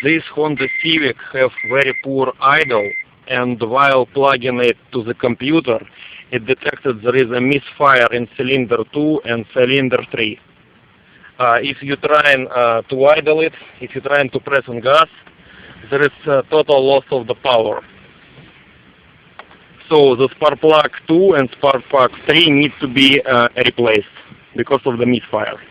This Honda Civic have very poor idle, and while plugging it to the computer, it detected there is a misfire in cylinder 2 and cylinder 3. If you try to idle it, if you try to press on gas, there is a total loss of the power. So the spark plug 2 and spark plug 3 need to be replaced because of the misfire.